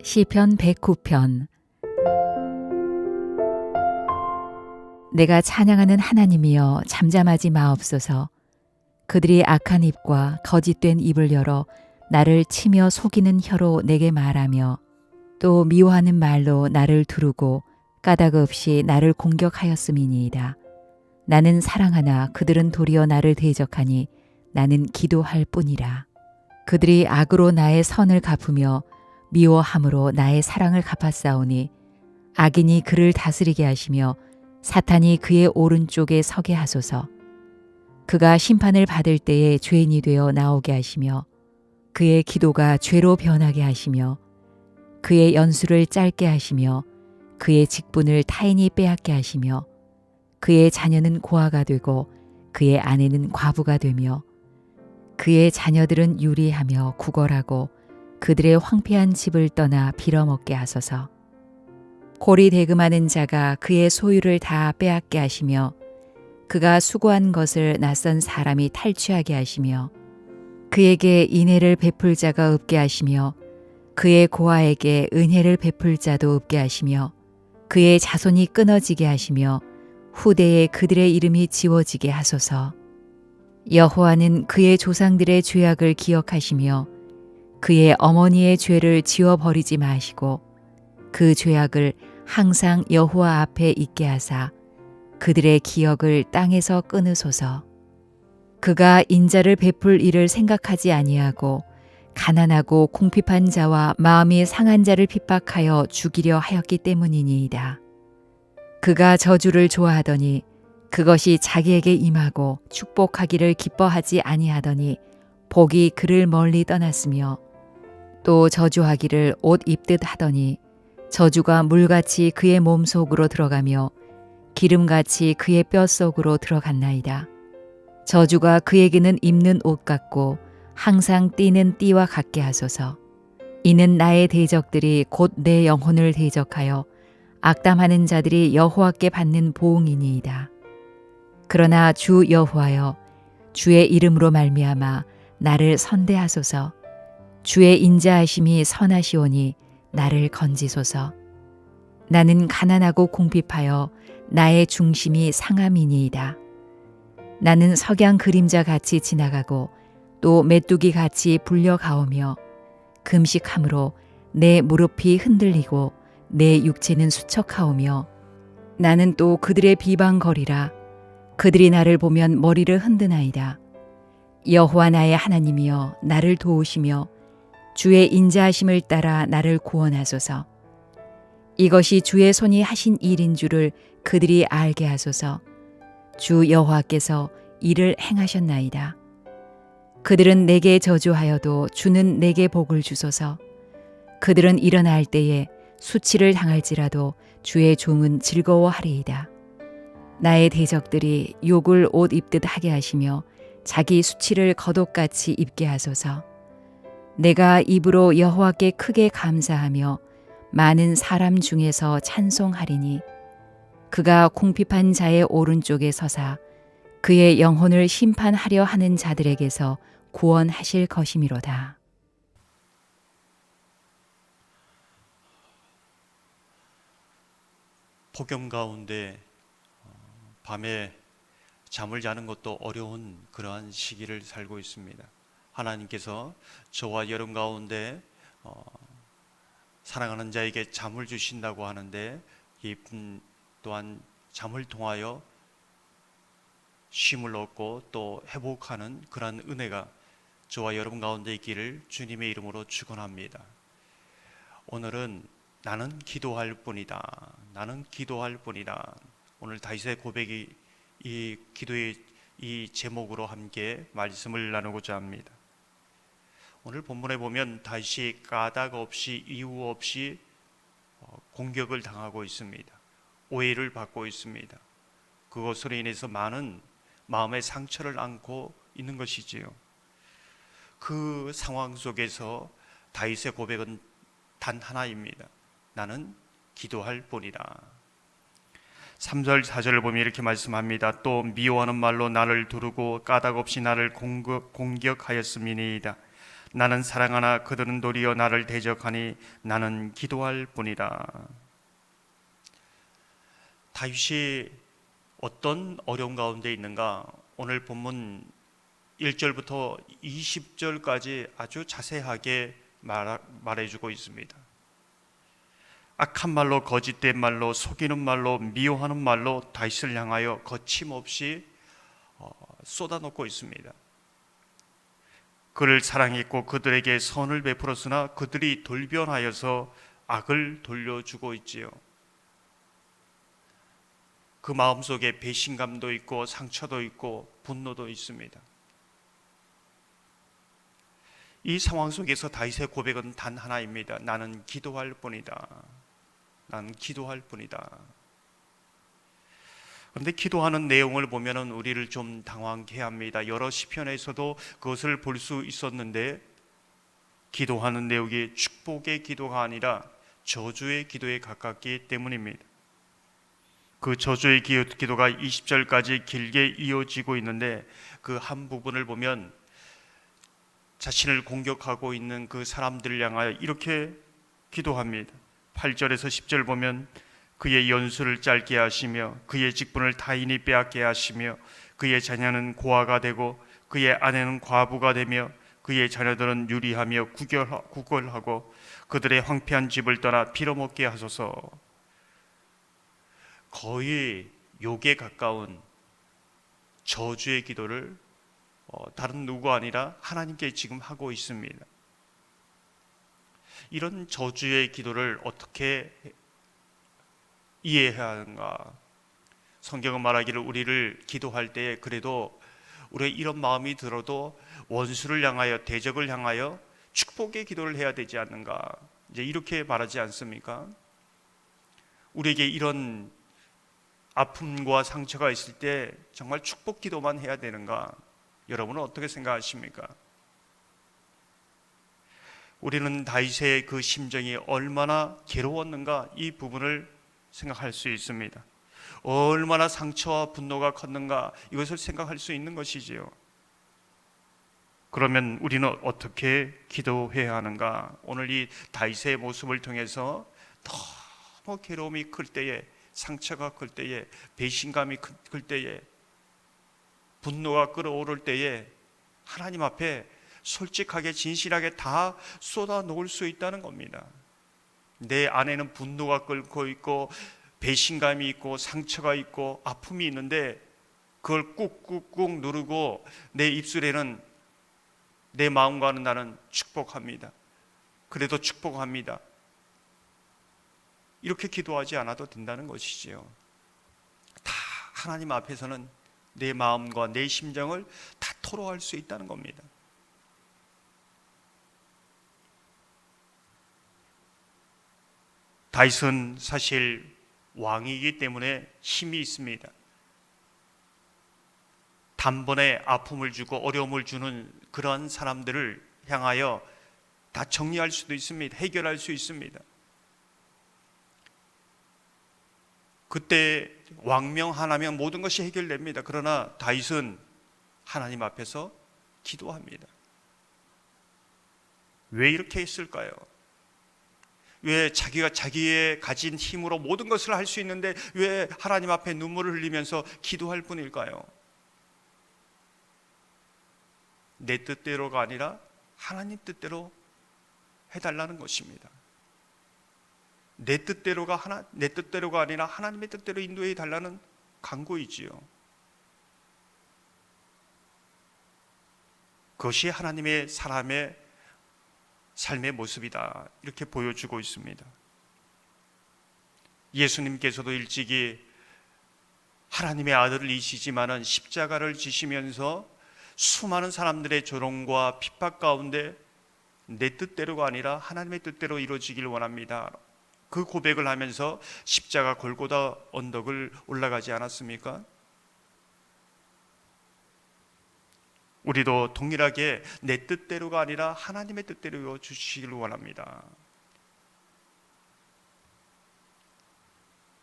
시편 109편. 내가 찬양하는 하나님이여 잠잠하지 마옵소서. 그들이 악한 입과 거짓된 입을 열어 나를 치며 속이는 혀로 내게 말하며 또 미워하는 말로 나를 두르고 까닭 없이 나를 공격하였음이니이다. 나는 사랑하나 그들은 도리어 나를 대적하니 나는 기도할 뿐이라. 그들이 악으로 나의 선을 갚으며 미워함으로 나의 사랑을 갚았사오니 악인이 그를 다스리게 하시며 사탄이 그의 오른쪽에 서게 하소서. 그가 심판을 받을 때에 죄인이 되어 나오게 하시며 그의 기도가 죄로 변하게 하시며 그의 연수를 짧게 하시며 그의 직분을 타인이 빼앗게 하시며 그의 자녀는 고아가 되고 그의 아내는 과부가 되며 그의 자녀들은 유리하며 구걸하고 그들의 황폐한 집을 떠나 빌어먹게 하소서. 골이 대금하는 자가 그의 소유를 다 빼앗게 하시며 그가 수고한 것을 낯선 사람이 탈취하게 하시며 그에게 인애를 베풀 자가 없게 하시며 그의 고아에게 은혜를 베풀 자도 없게 하시며 그의 자손이 끊어지게 하시며 후대에 그들의 이름이 지워지게 하소서. 여호와는 그의 조상들의 죄악을 기억하시며 그의 어머니의 죄를 지워버리지 마시고 그 죄악을 항상 여호와 앞에 있게 하사 그들의 기억을 땅에서 끊으소서. 그가 인자를 베풀 일을 생각하지 아니하고 가난하고 궁핍한 자와 마음이 상한 자를 핍박하여 죽이려 하였기 때문이니이다. 그가 저주를 좋아하더니 그것이 자기에게 임하고 축복하기를 기뻐하지 아니하더니 복이 그를 멀리 떠났으며 또 저주하기를 옷 입듯 하더니 저주가 물같이 그의 몸속으로 들어가며 기름같이 그의 뼛속으로 들어갔나이다. 저주가 그에게는 입는 옷 같고 항상 띠는 띠와 같게 하소서. 이는 나의 대적들이 곧 내 영혼을 대적하여 악담하는 자들이 여호와께 받는 보응이니이다. 그러나 주 여호와여, 주의 이름으로 말미암아 나를 선대하소서. 주의 인자하심이 선하시오니 나를 건지소서. 나는 가난하고 궁핍하여 나의 중심이 상함이니이다. 나는 석양 그림자 같이 지나가고 또 메뚜기 같이 불려가오며 금식함으로 내 무릎이 흔들리고 내 육체는 수척하오며 나는 또 그들의 비방거리라. 그들이 나를 보면 머리를 흔드나이다. 여호와 나의 하나님이여 나를 도우시며 주의 인자하심을 따라 나를 구원하소서. 이것이 주의 손이 하신 일인 줄을 그들이 알게 하소서. 주 여호와께서 이를 행하셨나이다. 그들은 내게 저주하여도 주는 내게 복을 주소서. 그들은 일어날 때에 수치를 당할지라도 주의 종은 즐거워하리이다. 나의 대적들이 욕을 옷 입듯 하게 하시며 자기 수치를 겉옷같이 입게 하소서. 내가 입으로 여호와께 크게 감사하며 많은 사람 중에서 찬송하리니 그가 궁핍한 자의 오른쪽에 서사 그의 영혼을 심판하려 하는 자들에게서 구원하실 것이미로다. 폭염 가운데 밤에 잠을 자는 것도 어려운 그러한 시기를 살고 있습니다. 하나님께서 저와 여러분 가운데 사랑하는 자에게 잠을 주신다고 하는데 이분 또한 잠을 통하여 쉼을 얻고 또 회복하는 그러한 은혜가 저와 여러분 가운데 있기를 주님의 이름으로 축원합니다. 오늘은 나는 기도할 뿐이다. 나는 기도할 뿐이다. 오늘 다윗의 고백이 이 기도의 이 제목으로 함께 말씀을 나누고자 합니다. 오늘 본문에 보면 다윗이 까닭 없이 이유 없이 공격을 당하고 있습니다. 오해를 받고 있습니다. 그것으로 인해서 많은 마음의 상처를 안고 있는 것이지요. 그 상황 속에서 다윗의 고백은 단 하나입니다. 나는 기도할 뿐이다. 3절 4절을 보면 이렇게 말씀합니다. 또 미워하는 말로 나를 두르고 까닭 없이 나를 공격하였음이니이다. 나는 사랑하나 그들은 도리어 나를 대적하니 나는 기도할 뿐이다. 다윗이 어떤 어려움 가운데 있는가? 오늘 본문 1절부터 20절까지 아주 자세하게 말해주고 있습니다. 악한 말로, 거짓된 말로, 속이는 말로, 미워하는 말로 다윗을 향하여 거침없이 쏟아놓고 있습니다. 그를 사랑했고 그들에게 선을 베풀었으나 그들이 돌변하여서 악을 돌려주고 있지요. 그 마음속에 배신감도 있고 상처도 있고 분노도 있습니다. 이 상황 속에서 다윗의 고백은 단 하나입니다. 나는 기도할 뿐이다. 나는 기도할 뿐이다. 그런데 기도하는 내용을 보면 우리를 좀 당황케 합니다. 여러 시편에서도 그것을 볼 수 있었는데 기도하는 내용이 축복의 기도가 아니라 저주의 기도에 가깝기 때문입니다. 그 저주의 기도가 20절까지 길게 이어지고 있는데 그 한 부분을 보면 자신을 공격하고 있는 그 사람들을 향하여 이렇게 기도합니다. 8절에서 10절 보면 그의 연수를 짧게 하시며 그의 직분을 타인이 빼앗게 하시며 그의 자녀는 고아가 되고 그의 아내는 과부가 되며 그의 자녀들은 유리하며 구걸하고 그들의 황폐한 집을 떠나 빌어먹게 하소서. 거의 욕에 가까운 저주의 기도를 다른 누구 아니라 하나님께 지금 하고 있습니다. 이런 저주의 기도를 어떻게 이해해야 하는가? 성경은 말하기를 우리를 기도할 때에 그래도 우리가 이런 마음이 들어도 원수를 향하여 대적을 향하여 축복의 기도를 해야 되지 않는가? 이제 이렇게 말하지 않습니까? 우리에게 이런 아픔과 상처가 있을 때 정말 축복 기도만 해야 되는가? 여러분은 어떻게 생각하십니까? 우리는 다윗의 그 심정이 얼마나 괴로웠는가 이 부분을 생각할 수 있습니다. 얼마나 상처와 분노가 컸는가 이것을 생각할 수 있는 것이지요. 그러면 우리는 어떻게 기도해야 하는가? 오늘 이 다윗의 모습을 통해서 너무 괴로움이 클 때에, 상처가 클 때에, 배신감이 클 때에, 분노가 끓어오를 때에 하나님 앞에 솔직하게 진실하게 다 쏟아 놓을 수 있다는 겁니다. 내 안에는 분노가 끓고 있고 배신감이 있고 상처가 있고 아픔이 있는데 그걸 꾹꾹꾹 누르고 내 입술에는 내 마음과는 나는 축복합니다. 그래도 축복합니다. 이렇게 기도하지 않아도 된다는 것이지요. 다 하나님 앞에서는 내 마음과 내 심정을 다 토로할 수 있다는 겁니다. 다윗은 사실 왕이기 때문에 힘이 있습니다. 단번에 아픔을 주고 어려움을 주는 그러한 사람들을 향하여 다 정리할 수도 있습니다. 해결할 수 있습니다. 그때 왕명 하나면 모든 것이 해결됩니다. 그러나 다윗은 하나님 앞에서 기도합니다. 왜 이렇게 했을까요? 왜 자기가 자기의 가진 힘으로 모든 것을 할 수 있는데 왜 하나님 앞에 눈물을 흘리면서 기도할 뿐일까요? 내 뜻대로가 아니라 하나님 뜻대로 해달라는 것입니다. 내 뜻대로가 아니라 하나님의 뜻대로 인도해 달라는 간구이지요. 그것이 하나님의 사람의 삶의 모습이다. 이렇게 보여주고 있습니다. 예수님께서도 일찍이 하나님의 아들이시지만은 십자가를 지시면서 수많은 사람들의 조롱과 핍박 가운데 내 뜻대로가 아니라 하나님의 뜻대로 이루어지길 원합니다. 그 고백을 하면서 십자가 골고다 언덕을 올라가지 않았습니까? 우리도 동일하게 내 뜻대로가 아니라 하나님의 뜻대로 이루어주시길 원합니다.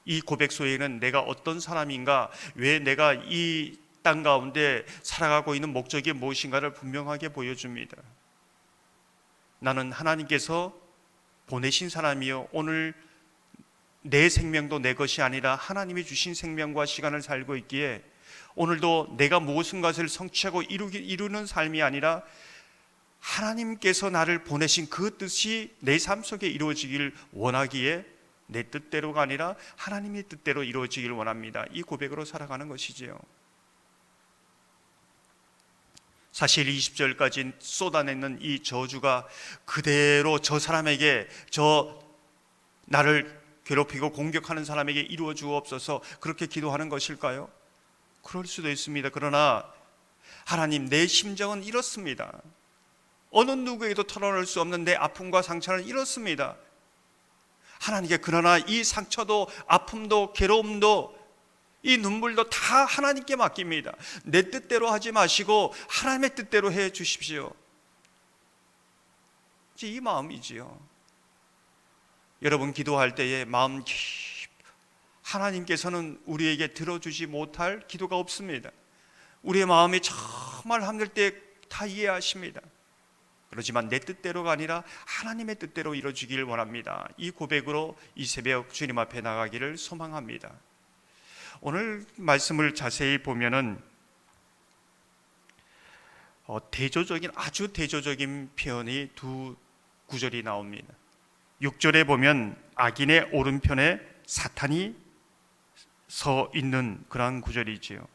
이 고백 속에는 내가 어떤 사람인가, 왜 내가 이 땅 가운데 살아가고 있는 목적이 무엇인가를 분명하게 보여줍니다. 나는 하나님께서 보내신 사람이요, 오늘 내 생명도 내 것이 아니라 하나님이 주신 생명과 시간을 살고 있기에 오늘도 내가 무엇인 것을 성취하고 이루는 삶이 아니라 하나님께서 나를 보내신 그 뜻이 내 삶 속에 이루어지길 원하기에 내 뜻대로가 아니라 하나님의 뜻대로 이루어지길 원합니다. 이 고백으로 살아가는 것이지요. 사실 20절까지 쏟아내는 이 저주가 그대로 저 사람에게, 저 나를 괴롭히고 공격하는 사람에게 이루어 주옵소서, 그렇게 기도하는 것일까요? 그럴 수도 있습니다. 그러나 하나님, 내 심정은 이렇습니다. 어느 누구에게도 털어낼 수 없는 내 아픔과 상처는 이렇습니다. 하나님께, 그러나 이 상처도 아픔도 괴로움도 이 눈물도 다 하나님께 맡깁니다. 내 뜻대로 하지 마시고 하나님의 뜻대로 해 주십시오. 이 마음이지요. 여러분, 기도할 때에 마음 하나님께서는 우리에게 들어주지 못할 기도가 없습니다. 우리의 마음이 정말 힘들 때 다 이해하십니다. 그렇지만 내 뜻대로가 아니라 하나님의 뜻대로 이루어지길 원합니다. 이 고백으로 이 새벽 주님 앞에 나가기를 소망합니다. 오늘 말씀을 자세히 보면은 아주 대조적인 표현이 두 구절이 나옵니다. 6절에 보면 악인의 오른편에 사탄이 서 있는 그런 구절이지요.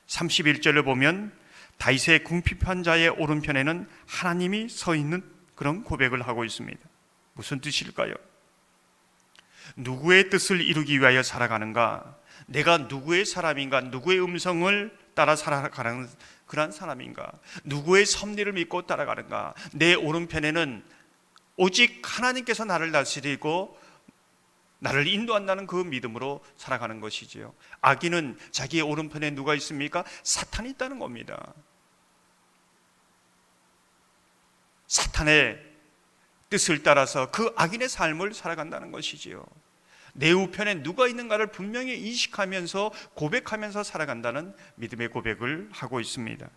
31절을 보면 다윗의 궁핍한 자의 오른편에는 하나님이 서 있는 그런 고백을 하고 있습니다. 무슨 뜻일까요? 누구의 뜻을 이루기 위하여 살아가는가? 내가 누구의 사람인가? 누구의 음성을 따라 살아가는 그런 사람인가? 누구의 섭리를 믿고 따라가는가? 내 오른편에는 오직 하나님께서 나를 다스리고 나를 인도한다는 그 믿음으로 살아가는 것이지요. 악인은 자기의 오른편에 누가 있습니까? 사탄이 있다는 겁니다. 사탄의 뜻을 따라서 그 악인의 삶을 살아간다는 것이지요. 내 우편에 누가 있는가를 분명히 인식하면서 고백하면서 살아간다는 믿음의 고백을 하고 있습니다.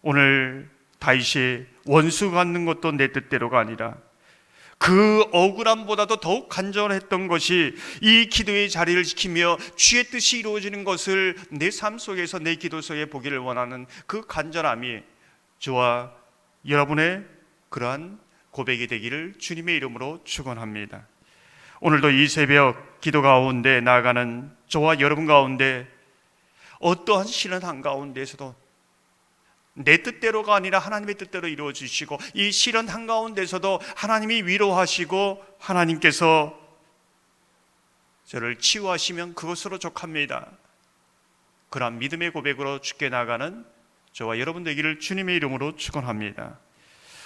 오늘 다윗이 원수 갖는 것도 내 뜻대로가 아니라 그 억울함보다도 더욱 간절했던 것이 이 기도의 자리를 지키며 주의 뜻이 이루어지는 것을 내 삶 속에서, 내 기도 속에 보기를 원하는 그 간절함이 저와 여러분의 그러한 고백이 되기를 주님의 이름으로 축원합니다. 오늘도 이 새벽 기도 가운데 나아가는 저와 여러분 가운데 어떠한 시련 한가운데서도 내 뜻대로가 아니라 하나님의 뜻대로 이루어 주시고, 이 시련 한가운데서도 하나님이 위로하시고 하나님께서 저를 치유하시면 그것으로 족합니다. 그러한 믿음의 고백으로 주께 나가는 저와 여러분 되기를 주님의 이름으로 축원합니다.